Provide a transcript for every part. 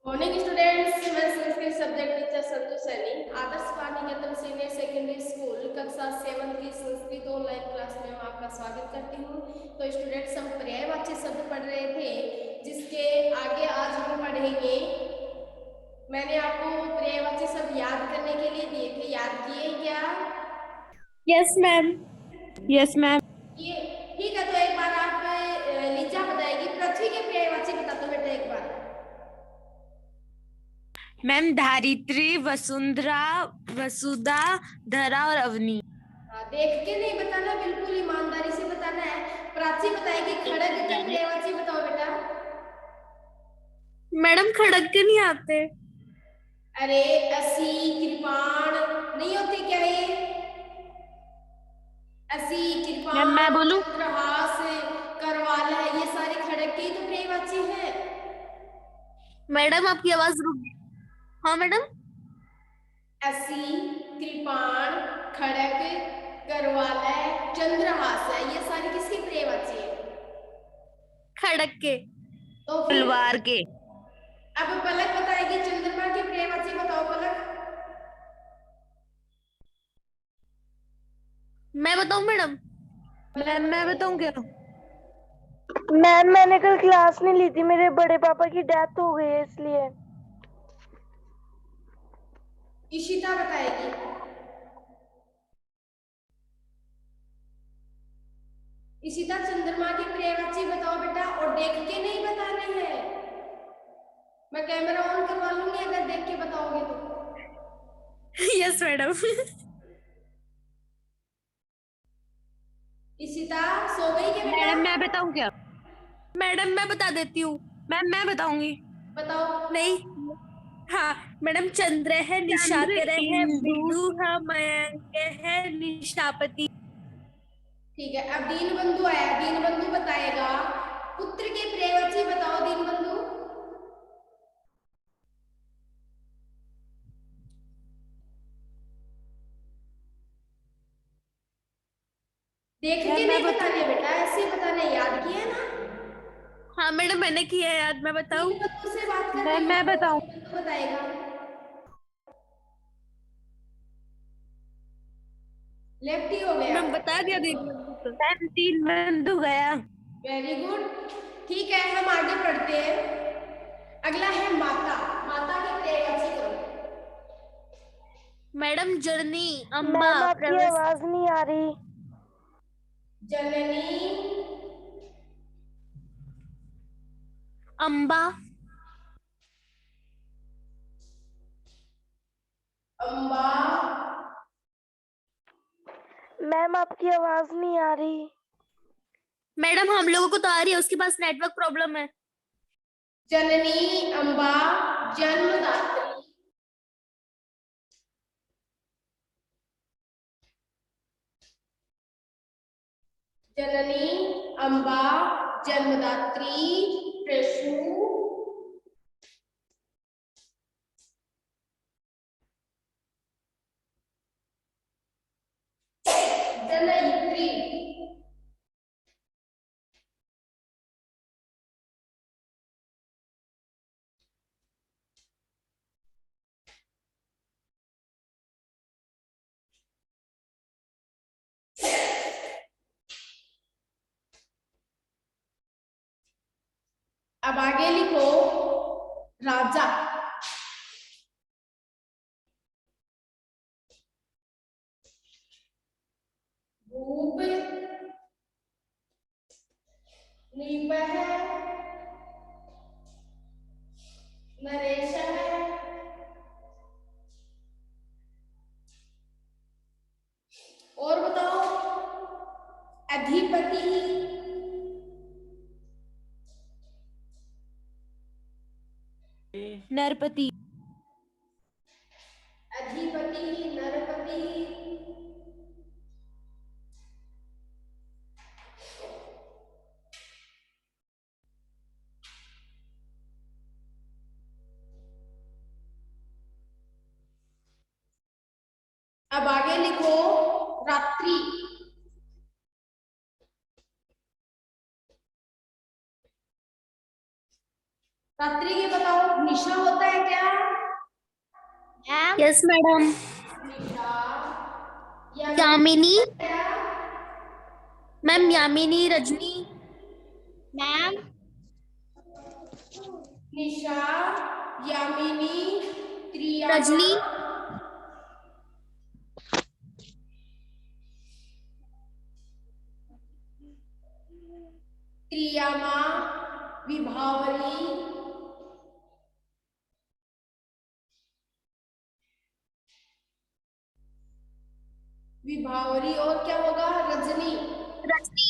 Morning students, मैं Sanskrit subject teacher संतु सैनी आदर्श वाणी निकेतन senior secondary school कक्षा 7 की संस्कृत ऑनलाइन क्लास में आपका स्वागत करती हूँ। तो स्टूडेंट्स, हम पर्यायवाची शब्द पढ़ रहे थे, जिसके आगे आज हम पढ़ेंगे। मैंने आपको पर्यायवाची शब्द याद करने के लिए दिए थे, याद किए क्या? Yes ma'am. Yes ma'am. ये ठीक है। तो एक बार आप लीजा बताएगी, पृथ्वी के पर्यायवाची बता दो बेटा एक बार। मैम धारित्री, वसुंधरा, वसुधा, धरा और अवनी। देख के नहीं बताना, बिल्कुल ईमानदारी से बताना है। प्राची बताएगी खड़ग के पर्यायवाची बताओ बेटा। मैडम खड़क के नहीं आते। अरे असी, कृपाण नहीं होते क्या ये? असी, मैम मैं कृपाण, बोलूं? चंद्रहास, करवाल है, ये सारे खड़ग के ही तो पर्यायवाची हैं। मैडम आपकी आवाज रुक गई। हाँ मैडम। असी, कृपाण, खड़ग, करवाल, चंद्रहास है, ये सारे किसके पर्यायवाची है? खड़क के। तो फिर तलवार के। अब पलक बताएगी चंद्रमा के पर्यायवाची बताओ पलक। मैं बताऊं मैडम? पलक मैम मैं बताओ। बताऊं क्या? मैम मैंने कल क्लास नहीं ली थी, मेरे बड़े पापा की डेथ हो गई है इसलिए। इशिता बताएगी। इशिता, चंद्रमा की पर्यायवाची बताओ बेटा, और देख के नहीं बताने हैं। मैं कैमरा ऑन करवा लूंगी अगर देख के बताओगे तो। Yes madam. इशिता सो गई क्या बेटा? मैडम मैं बताऊं क्या? मैडम मैं बता देती हूँ। मैम मैं बताऊंगी। बताओ। नहीं। हाँ मैडम, चंद्र है, चंद्र, निशाकर है, इंदु। बिंदु है, मयंक है, निशापति। ठीक है, अब दीन बंधु आया, दीन बंधु बताएगा। पुत्र के पर्यायवाची बताओ दीन बंधु। देख मैम के मैं नहीं बताऊं? बताने बेटा, ऐसे बताने, याद किया ना? हाँ मैडम मैंने किया है याद, मैं दीन बताऊं? बंधु से बात कर रही मैम हूँ, मैं बताऊं? दीन बंधु बताएगा। लेफ्ट ही हो गया। मैम बता दिया दीदी। मैम तीन बंदू गया। Very good. ठीक है, हम आगे पढ़ते हैं। अगला है माता। माता के पर्यायवाची करो। मैडम जर्नी, अम्बा, मैम आपकी प्रवेश, आवाज नहीं आ रही। जननी, अम्बा, अम्बा, मैम आपकी आवाज नहीं आ रही। मैडम हम लोगों को तो आ रही है, उसके पास नेटवर्क प्रॉब्लम है। जननी, अम्बा, जन्मदात्री। जननी, अम्बा, जन्मदात्री, प्रसू, जनयित्री। अब आगे लिखो राजा। भूप, निपह, नरेश है, और बताओ अधिपति, नरपति, अधिपति, नरपति। अब आगे लिखो रात्रि। रात्रि की बताओ, निशा होता है क्या? Yes madam. निशा। यामिनी क्या? मैम, यामिनी, रजनी। मैम निशा, यामिनी, त्रिया, रजनी, त्रियामा, विभावरी, विभावरी और क्या होगा? रजनी। रजनी,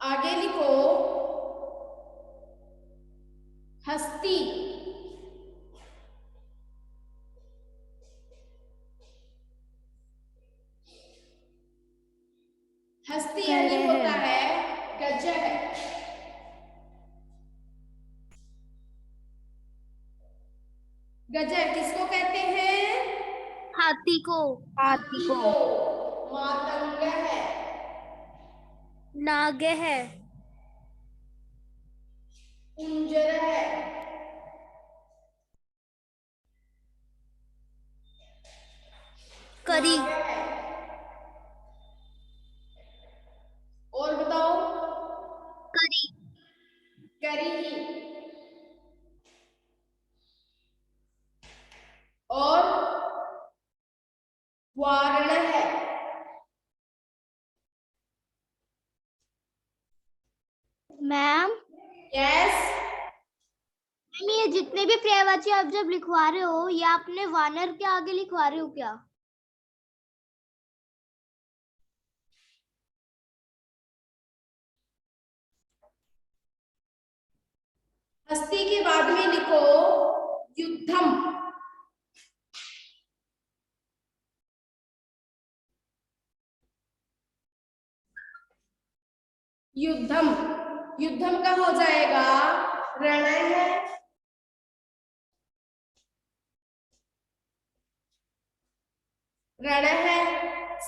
आगे लिखो, हस्ती। हस्ती यानी होता है गजर। गजर किसको कहते हैं? हाथी को। हाथी को। मातंग है। नाग है। कुंजर है। करी। नाग है। और बताओ। करी। करी। और वारण है। Ma'am yes. ये जितने भी पर्यायवाची आप जब लिखवा रहे हो, ये आपने वानर के आगे लिखवा रहे हो क्या? हस्ती के बाद में लिखो युद्धम। युद्धम। युद्धम का हो जाएगा रण है। रण है,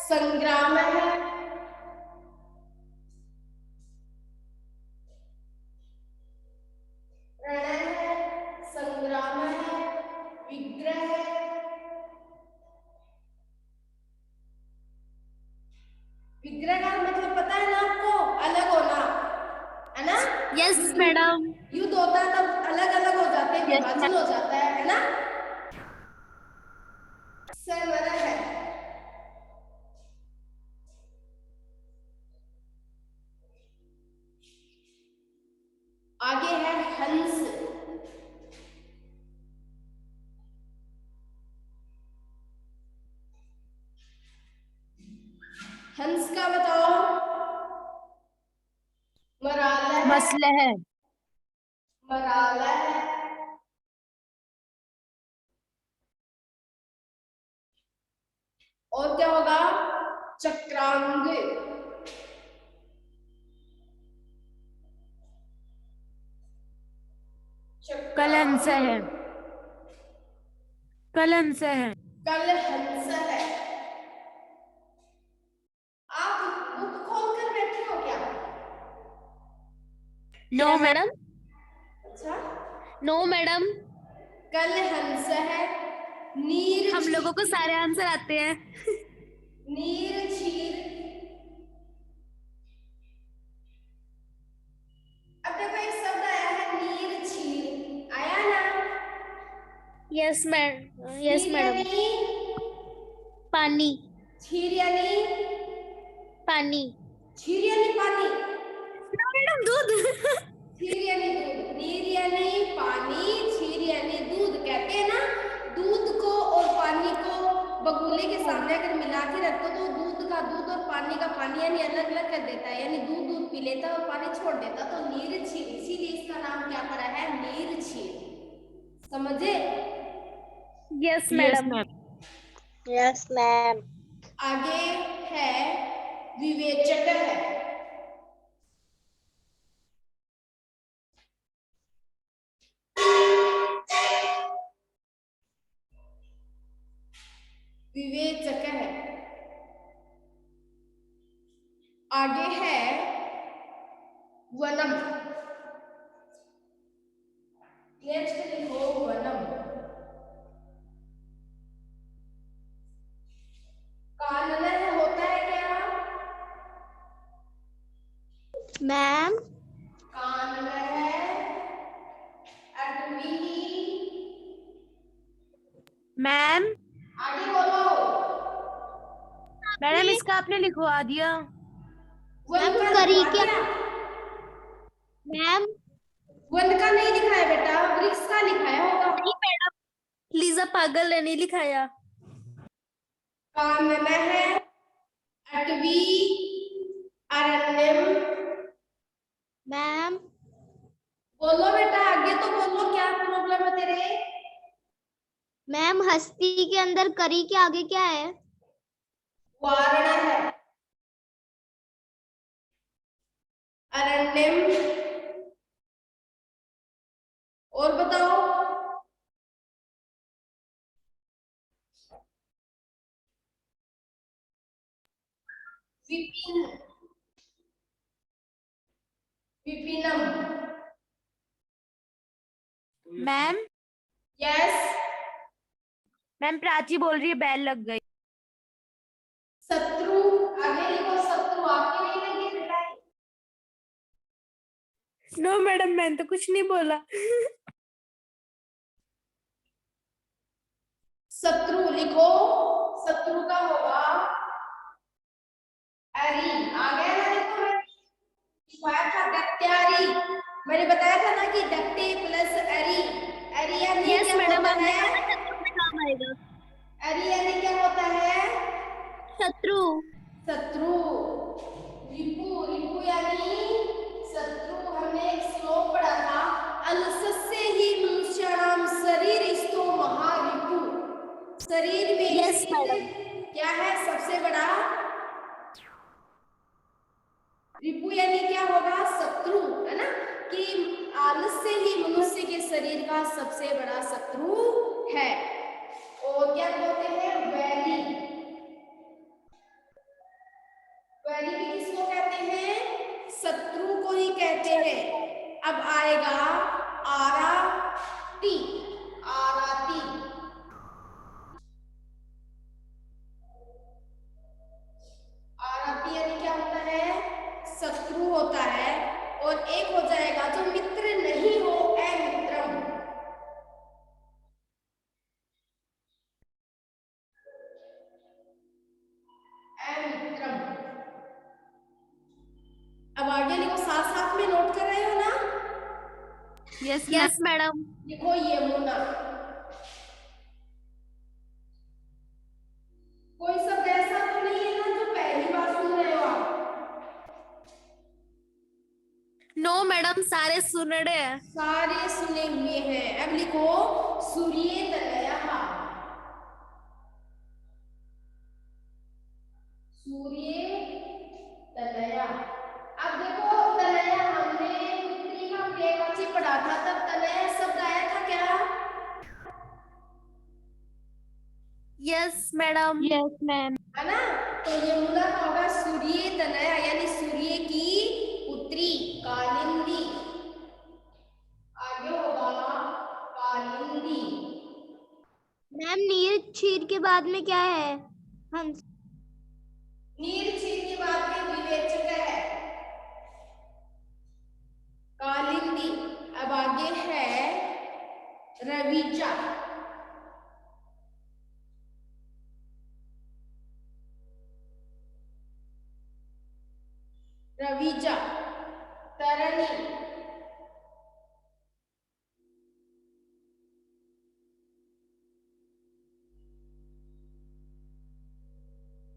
संग्राम है, रण है, संग्राम है, विग्रह है, विग्रह का मतलब पता है ना आपको? अलग होना है ना? Yes madam. युद्ध होता है तब अलग अलग हो जाते हैं, Yes, विभाजन हो जाता है ना? समर है। आगे है हंस। हंस का बताओ। मराल है। मसलह। मराल है। और क्या होगा? चक्रांग। कलंस है। कलंस है। कल हंस है। आप बुक खोल कर बैठे हो क्या? No madam. अच्छा। No madam. कल हंस है। नीर हम लोगों को सारे आंसर आते हैं। नीर छीर। अब देखो एक शब्द आया है नीर छीर, आया ना? Yes madam. यस नीर मैडम। यानी? पानी। छीर यानी? पानी। छीर यानी पानी। मैडम दूध। छीर यानी दूध, नीर यानी पानी, छीर यानी दूध। कहते हैं ना, दूध को और पानी को बगुले के सामने अगर मिला के रखो तो दूध का दूध और पानी का पानी यानी अलग अलग कर देता है, यानी दूध दूध पी लेता है और पानी छोड़ देता। तो नीर छीर, इसीलिए इसका नाम क्या पड़ा है? नीर छीर। समझे? Yes madam. Yes ma'am. आगे है विवेचक है। विवेचक है। आगे है वनम। नेक्स्ट लिखो वनम। कानन होता है क्या? मैम कानन है अटवी। मैम आगे बोलो। मैडम इसका आपने लिखवा दिया। वन मैम का करी लिखवा क्या? दिया? मैम वन का नहीं लिखा है बेटा, वृक्ष का लिखाया होगा। नहीं मैडम, लीजा पागल है, नहीं लिखाया। कानन है अटवी अरण्यम। मैम बोलो बेटा, आगे तो बोलो, क्या प्रॉब्लम है तेरे? मैम हस्ती के अंदर करी के आगे क्या है? वारण है। अरण्यम। और बताओ। विपिन। विपिनम। Ma'am yes. मैम प्राची बोल रही है बैल लग गई। शत्रु। आगे लिखो शत्रु, आपके नहीं लगी बेटा? नो मैडम, मैंने तो कुछ नहीं बोला। शत्रु लिखो। शत्रु का होगा अरी। आ गया ना? देखो मैंने लिखवाया था दत्यारी। मैंने बताया था ना कि दत्ते प्लस अरी। अरी यानी यस क्या मैडम, होता आपने है? कहा ना शत्रु में काम आएगा। अरी यानी क्या होता है? शत्रु। शत्रु। रिपु। रिपु यानी शत्रु। हमने एक श्लोक पढ़ा था, अलसस्य ही मनुष्याणाम शरीर स्तो महारिपु। शरीर में यस मैडम। स्थित क्या है सबसे बड़ा? रिपु यानी क्या होगा? शत्रु, है ना? कि आलस्य ही मनुष्य के शरीर का सबसे बड़ा शत्रु है। और क्या बोलते हैं? वैरी। वैरी भी किसको कहते हैं? शत्रु को ही कहते हैं। अब आएगा आराती। आराती। आराती यानी क्या होता है? शत्रु होता है। और एक हो जाएगा जो मित्र नहीं हो, अमित्रम। अमित्रम। अब आगे लिखो, साथ साथ में नोट कर रहे हो ना? Yes madam. लिखो यमुना। कोई शब्द ऐसा तो नहीं है ना जो पहली बार सुन रहे हो आप? नो मैडम, सारे सुन रहे हैं। सारे सुने हुए हैं। अब लिखो सूर्य तनयः। सूर्य तनया। अब देखो तनया, हमने पुत्री का पर्यायवाची पढ़ा था, तब तनया शब्द आया था क्या? Yes madam. Yes ma'am. है ना? तो यमुना का होगा सूर्य तनया, यानी सूर्य की पुत्री कालिंदी। आगे होगा कालिंदी। मैम नीर क्षीर के बाद में क्या है? हंस। नीर छीर के बाद में विवेचक है कालिंदी। अब आगे है रविजा। रविजा। तरनी।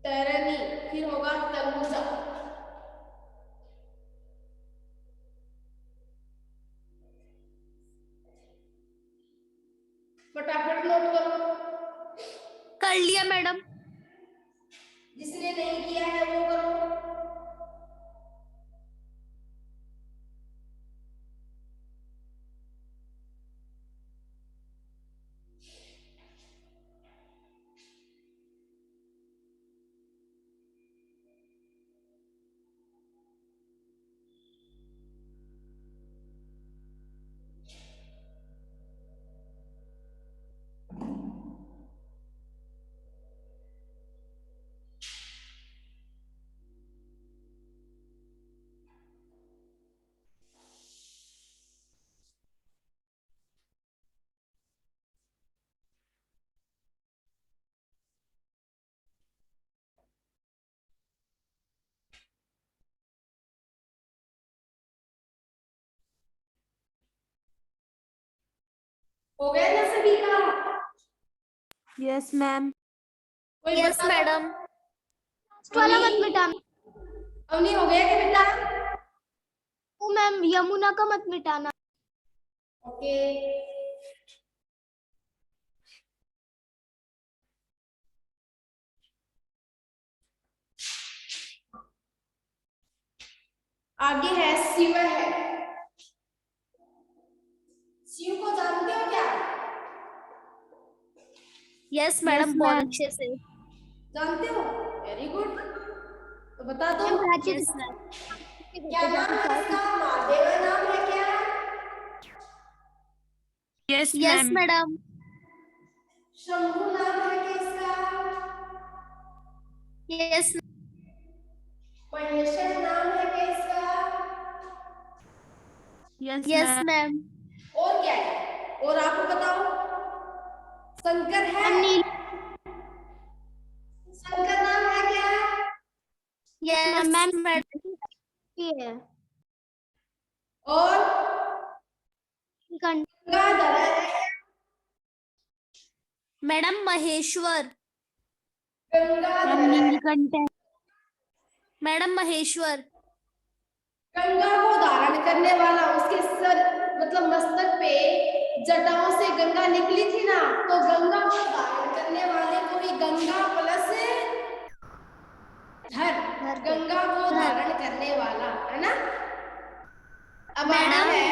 तरनी। फिर होगा तनुजा। फटाफट नोट करो। कर लिया मैडम। जिसने नहीं किया है वो करो। हो गया ना सभी का? Yes ma'am. कोई यस बता दो। मैडम। वाला अवनी, मत मिटाना। अवनी हो गया क्या बेटा? ओ मैम, यमुना का मत मिटाना। ओके। आगे है शिव है। शिव को जानते हो क्या? यस Yes, मैडम, बहुत ma'am. अच्छे से। जानते हो? Very good. तो बता दो। Ma'am Prachi yes ma'am. क्या नाम है इसका? महादेवा नाम है क्या? Yes Yes, ma'am. madam. Shambhu नाम है क्या इसका? Yes, महेश्वर नाम है क्या इसका? Yes yes, ma'am. ma'am. और क्या है? और आप बताओ। शंकर है? मैम नील। शंकर नाम है क्या? Yes, ma'am madam. ये है और नीलकंठ। गंगाधर है? मैडम महेश्वर। गंगाधर मैम है? नीलकंठ है। मैडम महेश्वर। गंगा को धारण करने वाला, उसके सर मतलब मस्तक पे जटाओं से गंगा निकली थी ना, तो गंगा को धारण करने वाले को भी गंगा प्लस धर, धर के। गंगा को धर। धारण करने वाला है ना। अब आगे मैडम है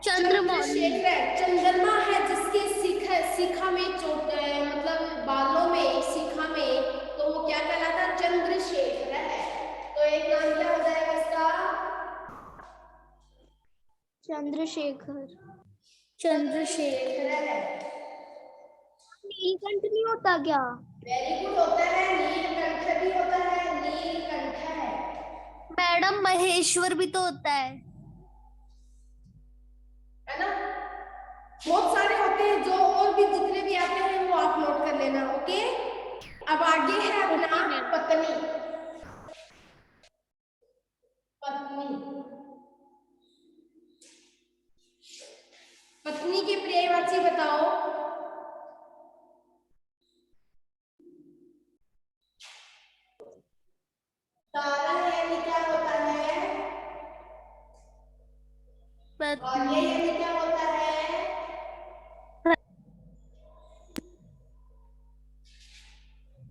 चंद्रमौली। चंद्रशेखर। चंद्रमा है जिसके शिखा में चोट मतलब बालों में शिखा में, तो वो क्या कहलाता है? चंद्रशेखर है। तो एक नाम क्या हो जाएगा इसका? चंद्रशेखर। चंद्रशेखर। है। नीलकंठ नहीं होता क्या? वेरी गुड, होता है। नीलकंठ भी होता है, नीलकंठ है। मैडम महेश्वर भी तो होता है। है ना? बहुत सारे होते हैं, जो और भी जितने भी आते हैं वो आप नोट कर लेना। ओके। अब आगे है अपना ओके मैम। पत्नी। पत्नी, पत्नी के पर्यायवाची बताओ। तारा है यानी क्या होता है? और ये यानी क्या होता है?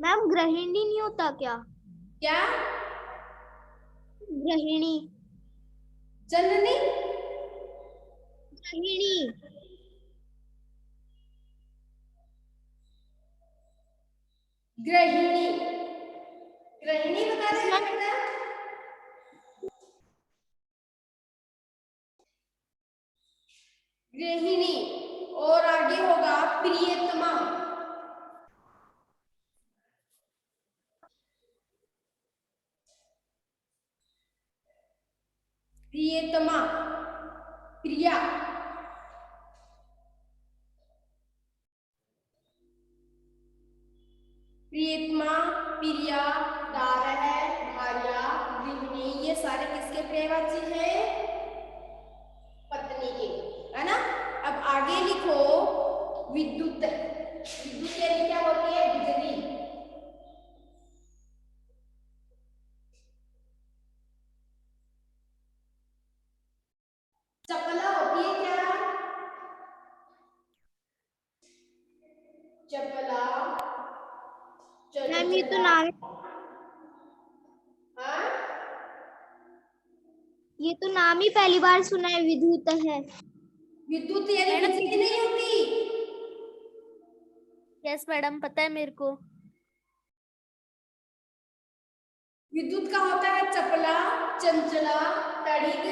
मैम गृहिणी नहीं होता क्या? क्या? गृहिणी। जननी? गृहिणी। गृहिणी। गृहिणी बता रहे हैं बेटा? गृहिणी। और आगे होगा प्रियतमा। प्रियतमा, प्रिया। प्रियतमा, प्रिया, दार है, भार्या, गृहिणी, ये सारे किसके पर्यायवाची हैं? पत्नी के, है ना। अब आगे लिखो विद्युत। विद्युत यानी क्या होती है? बिजली। चपला होती है क्या? चपला, मैम ये तो चंचला। नाम हाँ? ये तो नाम ही पहली बार सुना है, विद्युत है। विद्युत यानी बिजली नहीं होती। यस मैडम, पता है मेरे को। विद्युत का होता है चपला, चंचला, तड़िक,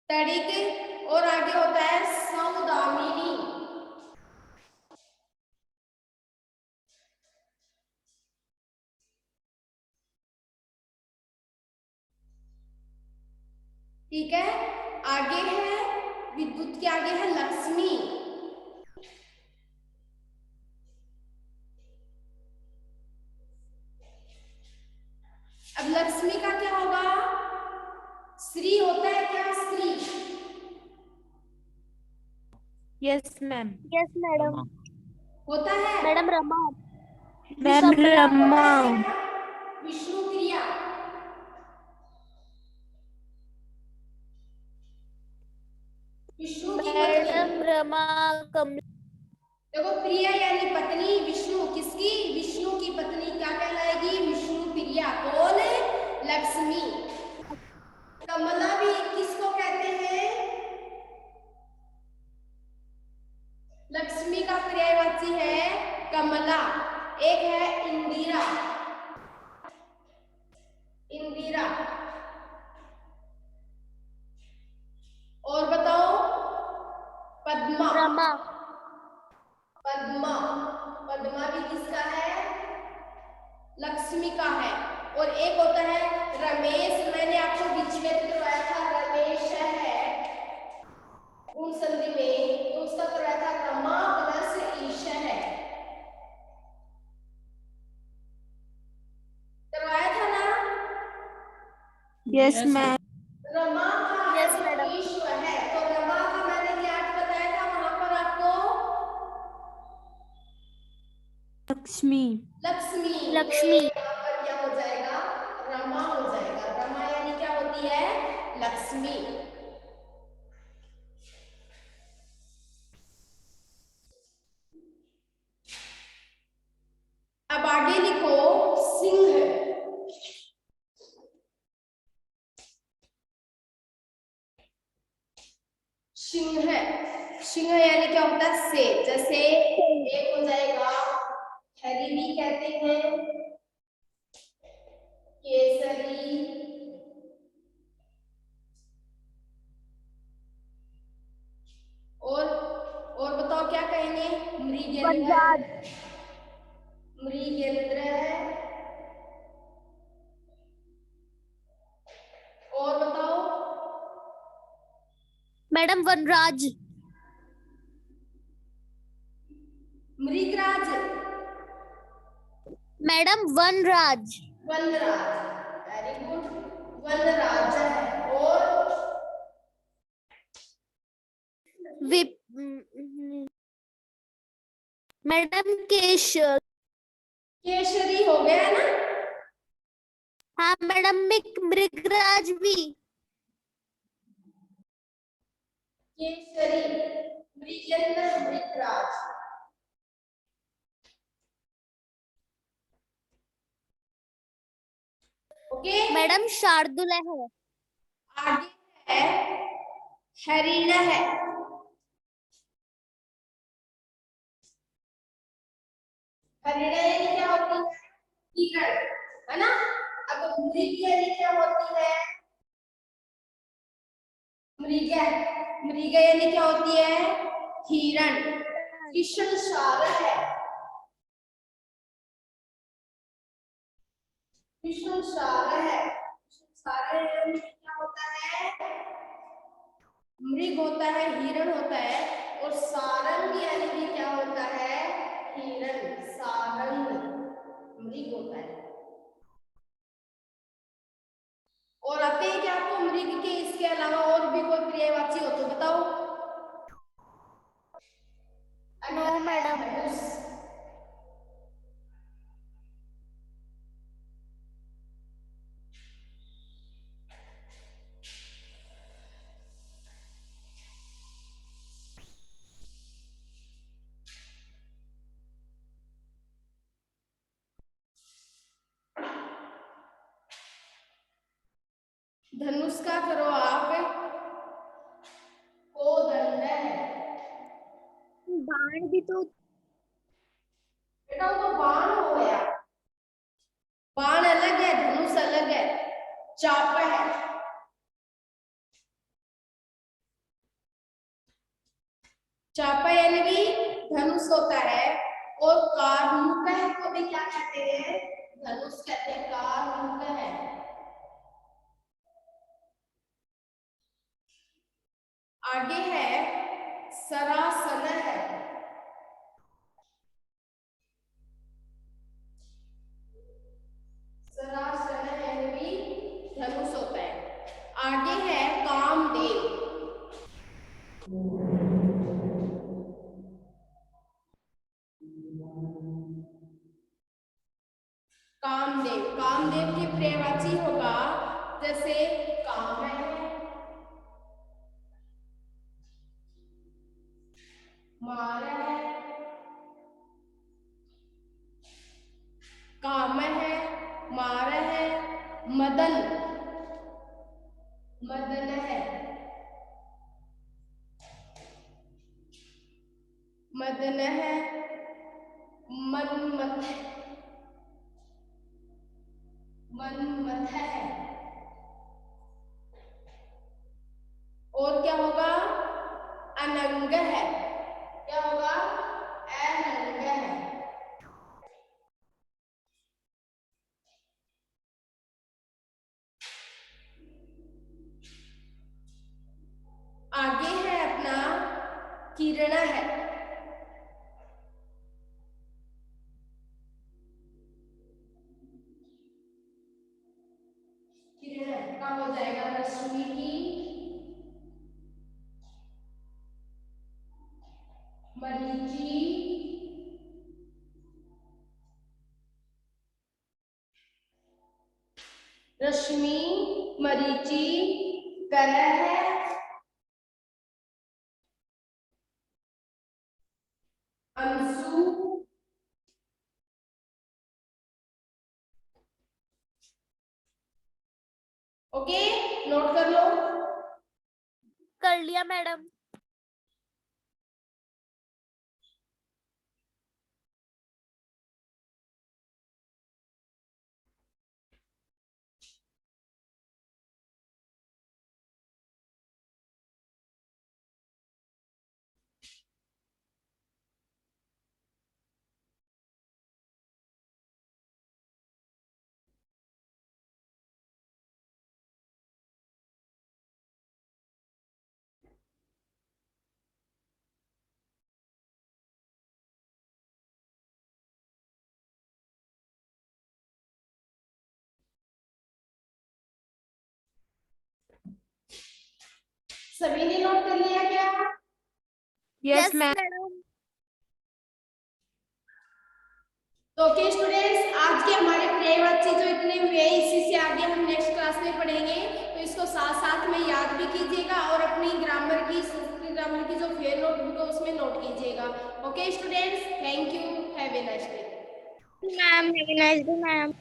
तड़िक, और आगे होता है सौदामिनी। ठीक है। आगे है विद्युत के आगे है लक्ष्मी। अब लक्ष्मी का क्या होगा? श्री होता यस मैम। Yes madam. होता है मैडम रमा। मैम रमा। विष्णु क्रिया। विष्णु की पत्नी। मैडम रमा कमला। देखो प्रिया यानी पत्नी, विष्णु किसकी? विष्णु की पत्नी क्या कहलाएगी? विष्णु प्रिया। कौन? लक्ष्मी। कमला भी किसको कहते हैं? लक्ष्मी का पर्यायवाची है कमला। एक है इंदिरा। इंदिरा। और बताओ? पद्मा। रमा। पद्मा। पद्मा भी किसका है? लक्ष्मी का है। और एक होता है रमेश। मैंने आपको बीच में करवाया था, रमेश है गुण संधि में, तो उसका करवाया था रमा प्लस ईश है। करवाया था ना? Yes ma'am. रमा का है Yes, तो madam. ईश्वर है, तो रमा का मैंने क्या अर्थ बताया था वहां पर आपको? लक्ष्मी। लक्ष्मी। लक्ष्मी। तो यहाँ पर क्या हो जाएगा? रमा हो जाएगा। रमा यानी क्या होती है? लक्ष्मी। अब आगे लिखो सिंह। सिंह। सिंह यानी क्या होता है? शेर। जैसे एक हो जाएगा हरी भी कहते हैं, केसरी, और बताओ क्या कहेंगे? मृगेंद्र। वनराज। मृगेंद्र है। और बताओ? मैडम वनराज। मृगराज। मैडम वनराज। वनराज। Very good. वनराज है। और विप। मैडम केशर। केसरी हो गया ना? हाँ मैडम मृगराज भी। केसरी, मृगेंद्र, मृगराज। ओके। मैडम शार्दुल है। आगे है हरिण है। हरिण यानी क्या होती है? हिरण, है ना? अब मृग यानी क्या होती है? मृग। मृग यानी क्या होती है? हिरण। कृष्णसार है। कृष्णसार है। कृष्णसार यानी क्या होता है? मृग होता है, हिरण होता है, और सारंग यानी कि क्या होता है? हिरण। सारंग मृग होता है। और आते हैं कि आपको मृग के इसके अलावा और भी कोई पर्यायवाची हो तो बताओ? No madam. धनुष। धनुष का करो आप कोदंड है। बाण भी तो। बेटा वो तो बाण हो गया। बाण अलग है, धनुष अलग है। चाप है। चापा यानी कि धनुष होता है। और कारमुकह को भी क्या कहते हैं? धनुष कहते हैं। कारमुकह है। आगे है सरासन है। सरासन यानी भी धनुष होता है। आगे है कामदेव। कामदेव, कामदेव के पर्यायवाची होगा जैसे काम है, मार है, काम है, मार है, मदन, मदन है, मदन है, मनमथ, मनमथ है। और क्या होगा? अनंग है। क्या होगा? अनंग है। आगे है अपना किरण है। किरण का हो जाएगा रश्मि की, मरीचि, रश्मि, मरीचि, कलह, अंशु, ओके, नोट कर लो। कर लिया मैडम। सभी ने नोट कर लिया क्या? Yes ma'am. मैडम। तो ओके स्टूडेंट्स, आज के हमारे पर्यायवाची जो इतने हुए हैं, इसी से आगे हम नेक्स्ट क्लास में पढ़ेंगे। तो इसको साथ साथ में याद भी कीजिएगा और अपनी ग्रामर की, संस्कृत ग्रामर की जो फेयर नोटबुक है उसमें नोट कीजिएगा। Okay students, thank you, have a nice day. Ma'am, have a nice day ma'am.